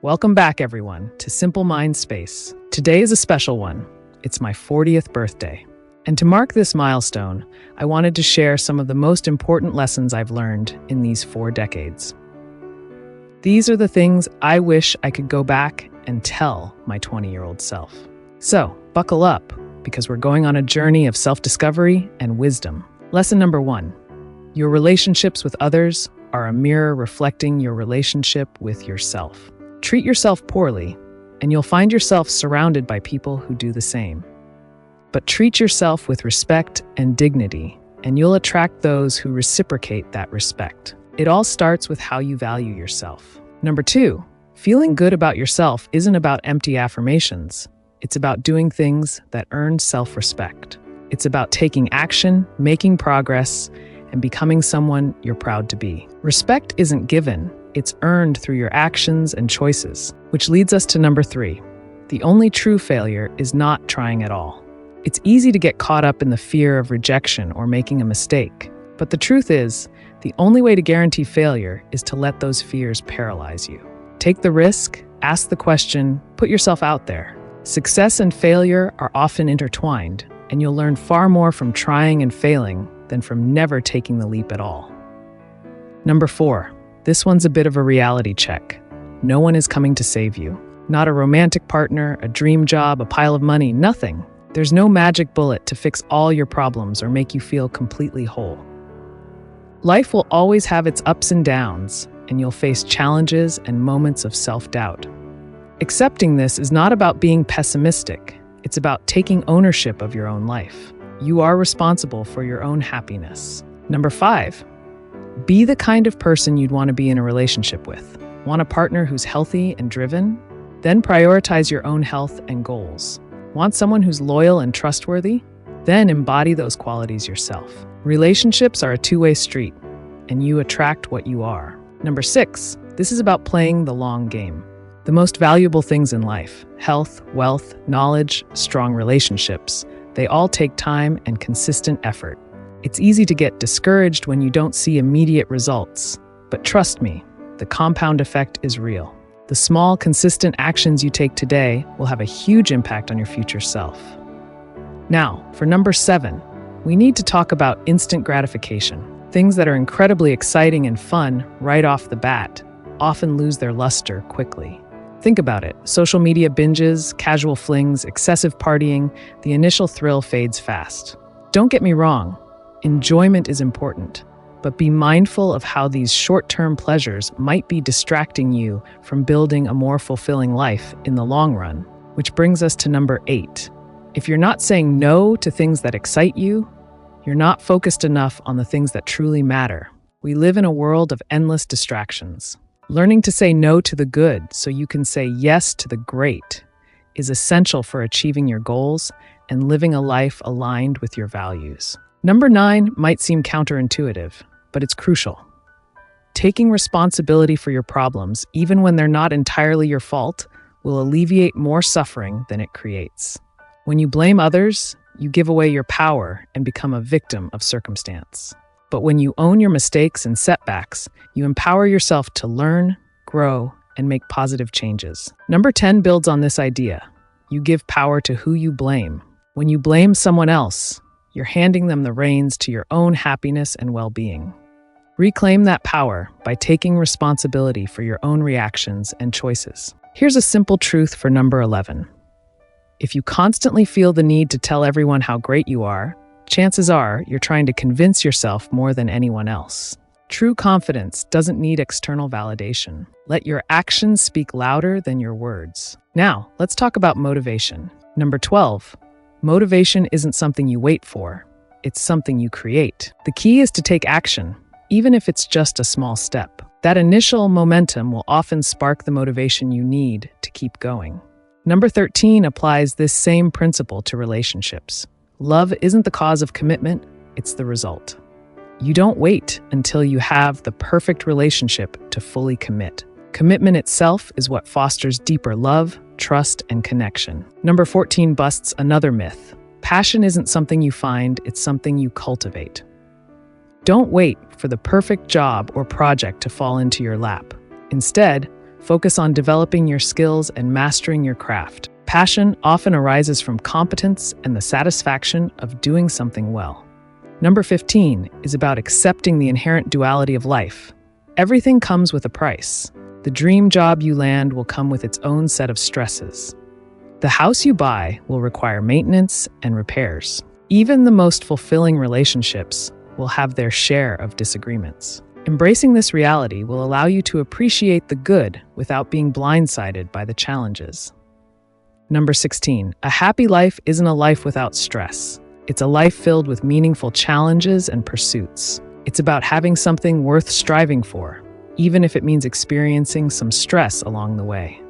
Welcome back, everyone, to Simple Mind Space. Today is a special one. It's my 40th birthday. And to mark this milestone, I wanted to share some of the most important lessons I've learned in these 4 decades. These are the things I wish I could go back and tell my 20-year-old self. So, buckle up, because we're going on a journey of self-discovery and wisdom. Lesson number 1. Your relationships with others are a mirror reflecting your relationship with yourself. Treat yourself poorly, and you'll find yourself surrounded by people who do the same. But treat yourself with respect and dignity, and you'll attract those who reciprocate that respect. It all starts with how you value yourself. Number 2, feeling good about yourself isn't about empty affirmations. It's about doing things that earn self-respect. It's about taking action, making progress, and becoming someone you're proud to be. Respect isn't given. It's earned through your actions and choices, which leads us to number 3. The only true failure is not trying at all. It's easy to get caught up in the fear of rejection or making a mistake. But the truth is, the only way to guarantee failure is to let those fears paralyze you. Take the risk, ask the question, put yourself out there. Success and failure are often intertwined, and you'll learn far more from trying and failing than from never taking the leap at all. Number 4. This one's a bit of a reality check. No one is coming to save you. Not a romantic partner, a dream job, a pile of money, nothing. There's no magic bullet to fix all your problems or make you feel completely whole. Life will always have its ups and downs, and you'll face challenges and moments of self-doubt. Accepting this is not about being pessimistic. It's about taking ownership of your own life. You are responsible for your own happiness. Number 5. Be the kind of person you'd want to be in a relationship with. Want a partner who's healthy and driven? Then prioritize your own health and goals. Want someone who's loyal and trustworthy? Then embody those qualities yourself. Relationships are a two-way street, and you attract what you are. Number 6. This is about playing the long game. The most valuable things in life, health, wealth, knowledge, strong relationships, they all take time and consistent effort. It's easy to get discouraged when you don't see immediate results. But trust me, the compound effect is real. The small, consistent actions you take today will have a huge impact on your future self. Now, for number 7, we need to talk about instant gratification. Things that are incredibly exciting and fun right off the bat often lose their luster quickly. Think about it. Social media binges, casual flings, excessive partying, the initial thrill fades fast. Don't get me wrong. Enjoyment is important, but be mindful of how these short-term pleasures might be distracting you from building a more fulfilling life in the long run. Which brings us to number 8. If you're not saying no to things that excite you, you're not focused enough on the things that truly matter. We live in a world of endless distractions. Learning to say no to the good so you can say yes to the great is essential for achieving your goals and living a life aligned with your values. Number 9 might seem counterintuitive, but it's crucial. Taking responsibility for your problems, even when they're not entirely your fault, will alleviate more suffering than it creates. When you blame others, you give away your power and become a victim of circumstance. But when you own your mistakes and setbacks, you empower yourself to learn, grow, and make positive changes. Number 10 builds on this idea. You give power to who you blame. When you blame someone else, you're handing them the reins to your own happiness and well-being. Reclaim that power by taking responsibility for your own reactions and choices. Here's a simple truth for number 11. If you constantly feel the need to tell everyone how great you are, chances are you're trying to convince yourself more than anyone else. True confidence doesn't need external validation. Let your actions speak louder than your words. Now, let's talk about motivation. Number 12. Motivation isn't something you wait for. It's something you create. The key is to take action, even if it's just a small step. That initial momentum will often spark the motivation you need to keep going. Number 13 applies this same principle to relationships. Love isn't the cause of commitment, it's the result. You don't wait until you have the perfect relationship to fully commit. Commitment itself is what fosters deeper love, trust, and connection. Number 14 busts another myth. Passion isn't something you find, it's something you cultivate. Don't wait for the perfect job or project to fall into your lap. Instead, Focus on developing your skills and mastering your craft. Passion often arises from competence and the satisfaction of doing something well. Number 15 is about accepting the inherent duality of life. Everything comes with a price. The dream job you land will come with its own set of stresses. The house you buy will require maintenance and repairs. Even the most fulfilling relationships will have their share of disagreements. Embracing this reality will allow you to appreciate the good without being blindsided by the challenges. Number 16, a happy life isn't a life without stress. It's a life filled with meaningful challenges and pursuits. It's about having something worth striving for, even if it means experiencing some stress along the way.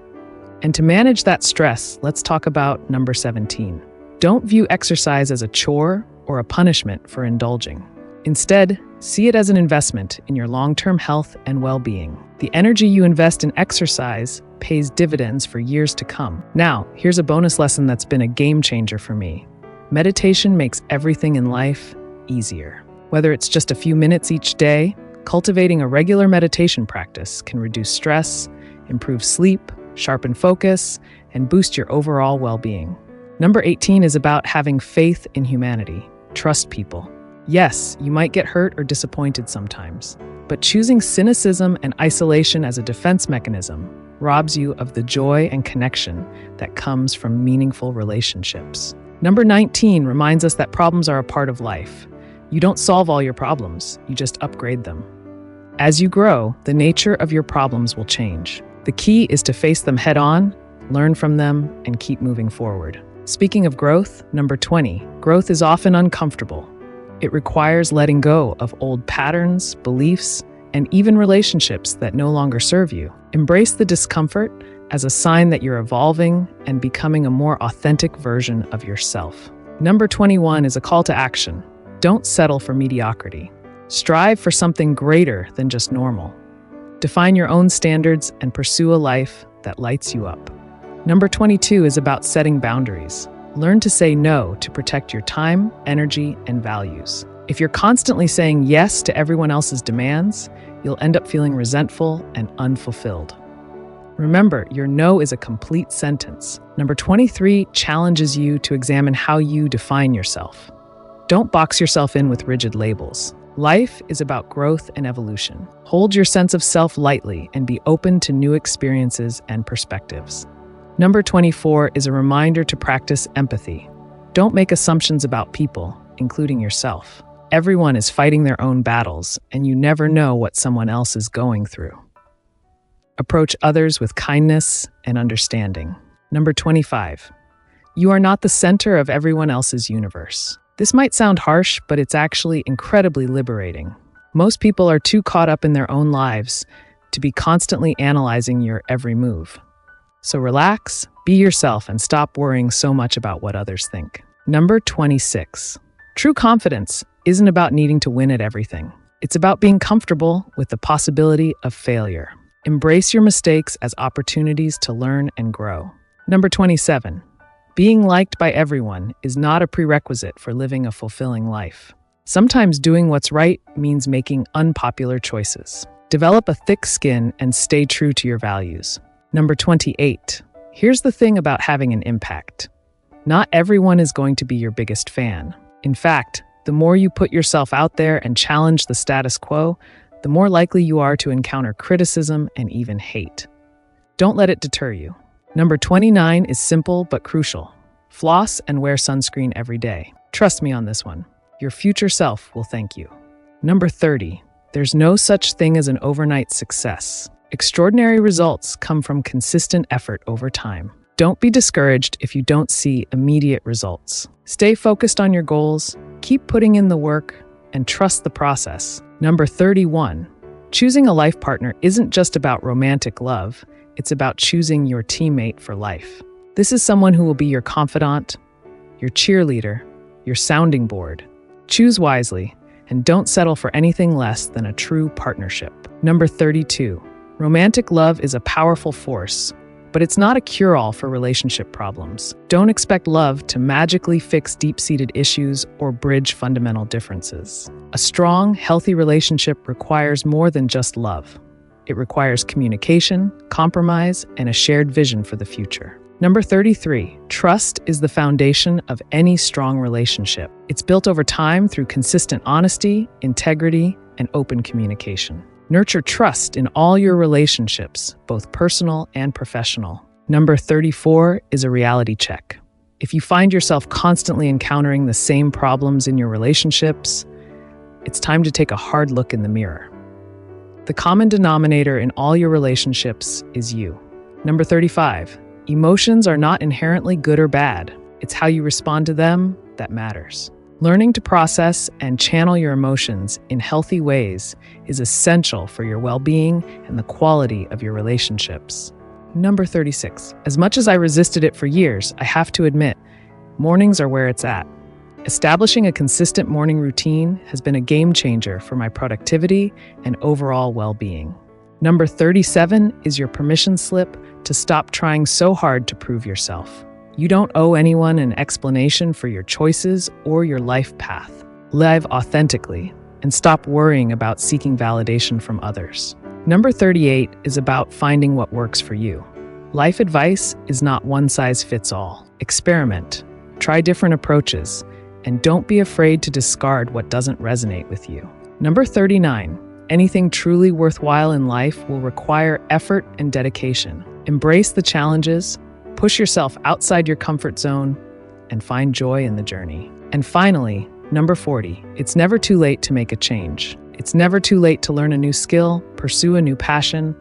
And to manage that stress, let's talk about number 17. Don't view exercise as a chore or a punishment for indulging. Instead, see it as an investment in your long-term health and well-being. The energy you invest in exercise pays dividends for years to come. Now, here's a bonus lesson that's been a game changer for me. Meditation makes everything in life easier. Whether it's just a few minutes each day, cultivating a regular meditation practice can reduce stress, improve sleep, sharpen focus, and boost your overall well-being. Number 18 is about having faith in humanity. Trust people. Yes, you might get hurt or disappointed sometimes, but choosing cynicism and isolation as a defense mechanism robs you of the joy and connection that comes from meaningful relationships. Number 19 reminds us that problems are a part of life. You don't solve all your problems, you just upgrade them. As you grow, the nature of your problems will change. The key is to face them head on, learn from them, and keep moving forward. Speaking of growth, number 20, growth is often uncomfortable. It requires letting go of old patterns, beliefs, and even relationships that no longer serve you. Embrace the discomfort as a sign that you're evolving and becoming a more authentic version of yourself. Number 21 is a call to action. Don't settle for mediocrity. Strive for something greater than just normal. Define your own standards and pursue a life that lights you up. Number 22 is about setting boundaries. Learn to say no to protect your time, energy, and values. If you're constantly saying yes to everyone else's demands, you'll end up feeling resentful and unfulfilled. Remember, your no is a complete sentence. Number 23 challenges you to examine how you define yourself. Don't box yourself in with rigid labels. Life is about growth and evolution. Hold your sense of self lightly and be open to new experiences and perspectives. Number 24 is a reminder to practice empathy. Don't make assumptions about people, including yourself. Everyone is fighting their own battles, and you never know what someone else is going through. Approach others with kindness and understanding. Number 25. You are not the center of everyone else's universe. This might sound harsh, but it's actually incredibly liberating. Most people are too caught up in their own lives to be constantly analyzing your every move. So relax, be yourself, and stop worrying so much about what others think. Number 26. True confidence isn't about needing to win at everything. It's about being comfortable with the possibility of failure. Embrace your mistakes as opportunities to learn and grow. Number 27. Being liked by everyone is not a prerequisite for living a fulfilling life. Sometimes doing what's right means making unpopular choices. Develop a thick skin and stay true to your values. Number 28. Here's the thing about having an impact. Not everyone is going to be your biggest fan. In fact, the more you put yourself out there and challenge the status quo, the more likely you are to encounter criticism and even hate. Don't let it deter you. Number 29 is simple but crucial. Floss and wear sunscreen every day. Trust me on this one. Your future self will thank you. Number 30. There's no such thing as an overnight success. Extraordinary results come from consistent effort over time. Don't be discouraged if you don't see immediate results. Stay focused on your goals, keep putting in the work, and trust the process. Number 31. Choosing a life partner isn't just about romantic love, it's about choosing your teammate for life. This is someone who will be your confidant, your cheerleader, your sounding board. Choose wisely, and don't settle for anything less than a true partnership. Number 32. Romantic love is a powerful force, but it's not a cure-all for relationship problems. Don't expect love to magically fix deep-seated issues or bridge fundamental differences. A strong, healthy relationship requires more than just love. It requires communication, compromise, and a shared vision for the future. Number 33, trust is the foundation of any strong relationship. It's built over time through consistent honesty, integrity, and open communication. Nurture trust in all your relationships, both personal and professional. Number 34 is a reality check. If you find yourself constantly encountering the same problems in your relationships, it's time to take a hard look in the mirror. The common denominator in all your relationships is you. Number 35, emotions are not inherently good or bad. It's how you respond to them that matters. Learning to process and channel your emotions in healthy ways is essential for your well-being and the quality of your relationships. Number 36. As much as I resisted it for years, I have to admit, mornings are where it's at. Establishing a consistent morning routine has been a game changer for my productivity and overall well-being. Number 37 is your permission slip to stop trying so hard to prove yourself. You don't owe anyone an explanation for your choices or your life path. Live authentically and stop worrying about seeking validation from others. Number 38 is about finding what works for you. Life advice is not one size fits all. Experiment, try different approaches, and don't be afraid to discard what doesn't resonate with you. Number 39, anything truly worthwhile in life will require effort and dedication. Embrace the challenges, push yourself outside your comfort zone, and find joy in the journey. And finally, number 40, it's never too late to make a change. It's never too late to learn a new skill, pursue a new passion,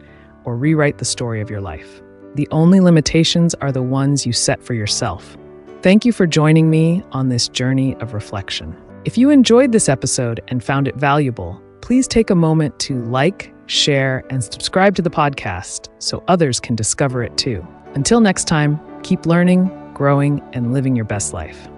or rewrite the story of your life. The only limitations are the ones you set for yourself. Thank you for joining me on this journey of reflection. If you enjoyed this episode and found it valuable, please take a moment to like, share, and subscribe to the podcast so others can discover it too. Until next time, keep learning, growing, and living your best life.